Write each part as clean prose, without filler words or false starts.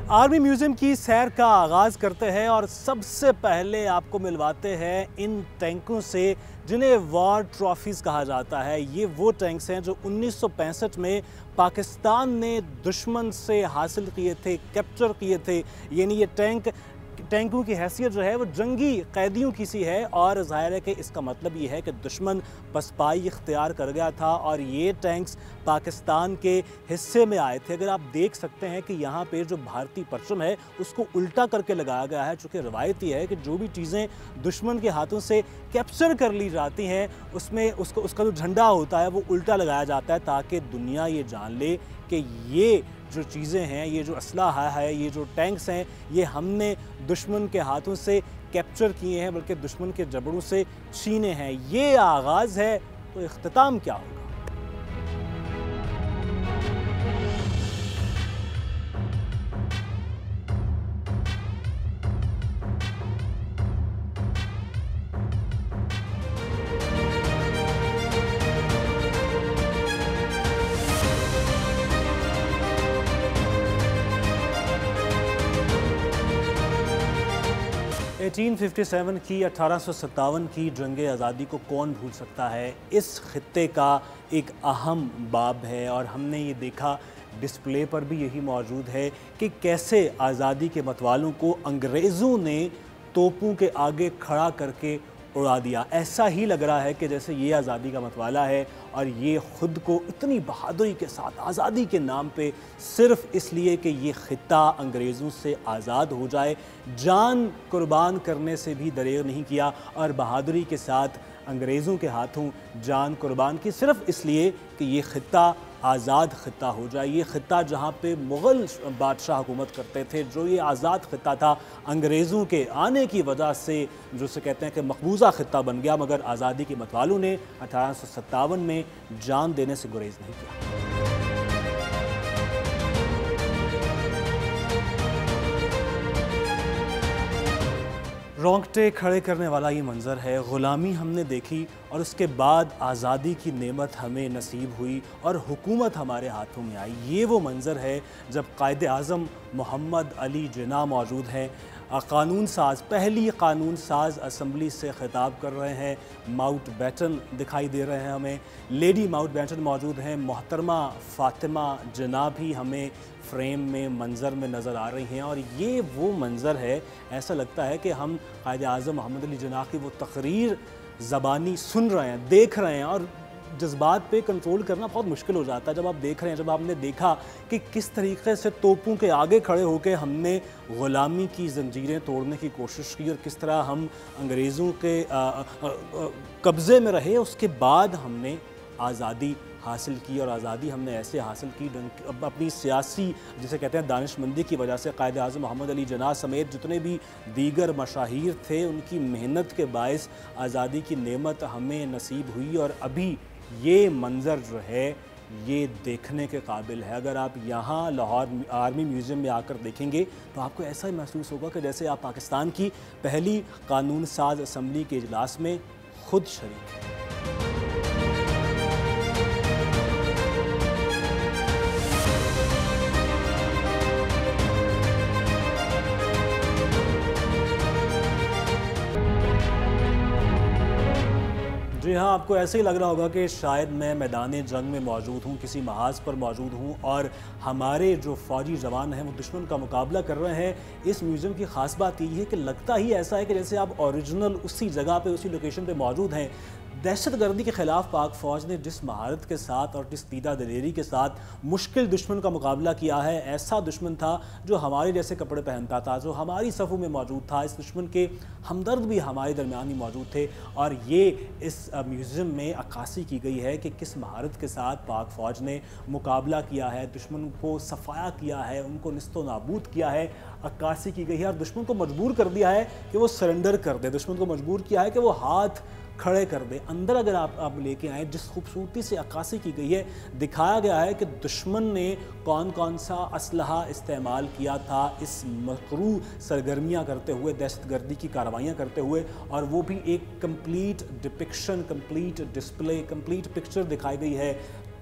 Army museum की सैर का आगाज़ करते हैं और सबसे पहले आपको मिलवाते हैं इन टैंकों से जिन्हें वॉर ट्रॉफीज़ कहा जाता है। ये वो टैंक्स हैं जो 1965 में पाकिस्तान ने दुश्मन से हासिल किए थे, कैप्चर किए थे। यानी ये टैंकों की हैसियत जो है वो जंगी कैदियों की सी है और ज़ाहिर है कि इसका मतलब ये है कि दुश्मन पसपाई इख्तियार कर गया था और ये टैंक्स पाकिस्तान के हिस्से में आए थे। अगर आप देख सकते हैं कि यहाँ पे जो भारतीय परचम है उसको उल्टा करके लगाया गया है, चूँकि रवायती है कि जो भी चीज़ें दुश्मन के हाथों से कैप्चर कर ली जाती हैं उसमें उसका जो झंडा होता है वो उल्टा लगाया जाता है ताकि दुनिया ये जान ले कि ये जो चीज़ें हैं, ये जो असलाहा है, ये जो टैंक्स हैं, ये हमने दुश्मन के हाथों से कैप्चर किए हैं, बल्कि दुश्मन के जबड़ों से छीने हैं। ये आगाज़ है तो इख्तिताम क्या होगा? 1857 की 1857 की जंग आज़ादी को कौन भूल सकता है। इस खित्ते का एक अहम बाब है और हमने ये देखा, डिस्प्ले पर भी यही मौजूद है कि कैसे आज़ादी के मतवालों को अंग्रेज़ों ने तोपों के आगे खड़ा करके उड़ा दिया। ऐसा ही लग रहा है कि जैसे ये आज़ादी का मतवाला है और ये ख़ुद को इतनी बहादुरी के साथ आज़ादी के नाम पे सिर्फ़ इसलिए कि ये ख़ित्ता अंग्रेज़ों से आज़ाद हो जाए, जान कुर्बान करने से भी दरेग नहीं किया और बहादुरी के साथ अंग्रेज़ों के हाथों जान कुर्बान की सिर्फ़ इसलिए कि ये ख़ित्ता आज़ाद ख़ित्ता हो जाए। ये ख़ित्ता जहाँ पे मुग़ल बादशाह हुकूमत करते थे, जो ये आज़ाद ख़ित्ता था, अंग्रेज़ों के आने की वजह से जो से कहते हैं कि मकबूजा ख़ित्ता बन गया, मगर आज़ादी के मतवालों ने 1857 में जान देने से गुरेज़ नहीं किया। रोंगटे खड़े करने वाला ये मंज़र है। ग़ुलामी हमने देखी और उसके बाद आज़ादी की नेमत हमें नसीब हुई और हुकूमत हमारे हाथों में आई। ये वो मंज़र है जब कायदे आज़म मोहम्मद अली जिन्ना मौजूद हैं, कानून साज, पहली कानून साज असम्बली से ख़िताब कर रहे हैं। माउंटबेटन दिखाई दे रहे हैं हमें, लेडी माउंटबेटन मौजूद हैं, मोहतरमा फ़ातिमा जिन्ना भी हमें फ्रेम में मंज़र में नज़र आ रही हैं। और ये वो मंज़र है, ऐसा लगता है कि हम कायदे आज़म मोहम्मद अली जिन्ना की वो तकरीर ज़बानी सुन रहे हैं, देख रहे हैं और जज्बात पे कंट्रोल करना बहुत मुश्किल हो जाता है जब आप देख रहे हैं, जब आपने देखा कि किस तरीके से तोपों के आगे खड़े होकर हमने ग़ुलामी की ज़ंजीरें तोड़ने की कोशिश की और किस तरह हम अंग्रेज़ों के कब्ज़े में रहे। उसके बाद हमने आज़ादी हासिल की और आज़ादी हमने ऐसे हासिल की अपनी सियासी जिसे कहते हैं दानिशमंदी की वजह से। कायदे आज़म मोहम्मद अली जिन्ना समेत जितने भी दीगर मशाहीर थे, उनकी मेहनत के बायस आज़ादी की नेमत हमें नसीब हुई और अभी ये मंज़र जो है ये देखने के काबिल है। अगर आप यहाँ लाहौर आर्मी म्यूज़ियम में आकर देखेंगे तो आपको ऐसा ही महसूस होगा कि जैसे आप पाकिस्तान की पहली कानून साज असम्बली के इजलास में खुद शरीक हैं। जी हाँ, आपको ऐसे ही लग रहा होगा कि शायद मैं मैदान जंग में मौजूद हूँ, किसी महाज पर मौजूद हूँ और हमारे जो फ़ौजी जवान हैं वो दुश्मन का मुकाबला कर रहे हैं। इस म्यूज़ियम की ख़ास बात यही है कि लगता ही ऐसा है कि जैसे आप ओरिजिनल उसी जगह पे, उसी लोकेशन पे मौजूद हैं। दहशतगर्दी के ख़िलाफ़ पाक फ़ौज ने जिस महारत के साथ और जिस दीदा दिलेरी के साथ मुश्किल दुश्मन का मुकाबला किया है, ऐसा दुश्मन था जो हमारे जैसे कपड़े पहनता था, जो हमारी सफ़ों में मौजूद था। इस दुश्मन के हमदर्द भी हमारे दरमियान ही मौजूद थे और ये इस म्यूज़ियम में अक्कासी की गई है कि किस महारत के साथ पाक फ़ौज ने मुकाबला किया है, दुश्मन को सफ़ाया किया है, उनको निस्तो नाबूद किया है, अक्कासी की गई है और दुश्मन को मजबूर कर दिया है कि वो सरेंडर कर दे, दुश्मन को मजबूर किया है कि वो हाथ खड़े कर दे। अंदर अगर आप लेके आए, जिस खूबसूरती से अक्कासी की गई है, दिखाया गया है कि दुश्मन ने कौन कौन सा असलहा इस्तेमाल किया था इस मकरू सरगर्मियाँ करते हुए, दहशतगर्दी की कार्रवाइयाँ करते हुए, और वो भी एक complete depiction, complete display, complete picture दिखाई गई है।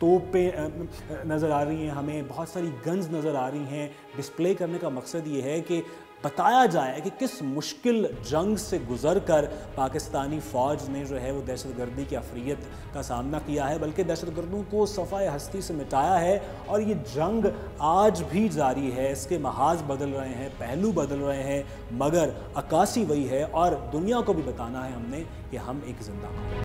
तोपें नज़र आ रही हैं, हमें बहुत सारी गन्स नज़र आ रही हैं। डिस्प्ले करने का मकसद ये है कि बताया जाए कि किस मुश्किल जंग से गुज़र कर पाकिस्तानी फ़ौज ने जो है वो दहशतगर्दी की अफरियत का सामना किया है, बल्कि दहशतगर्दों को सफ़ाए हस्ती से मिटाया है। और ये जंग आज भी जारी है, इसके महाज बदल रहे हैं, पहलू बदल रहे हैं, मगर अक्कासी वही है और दुनिया को भी बताना है हमने कि हम एक जिंदा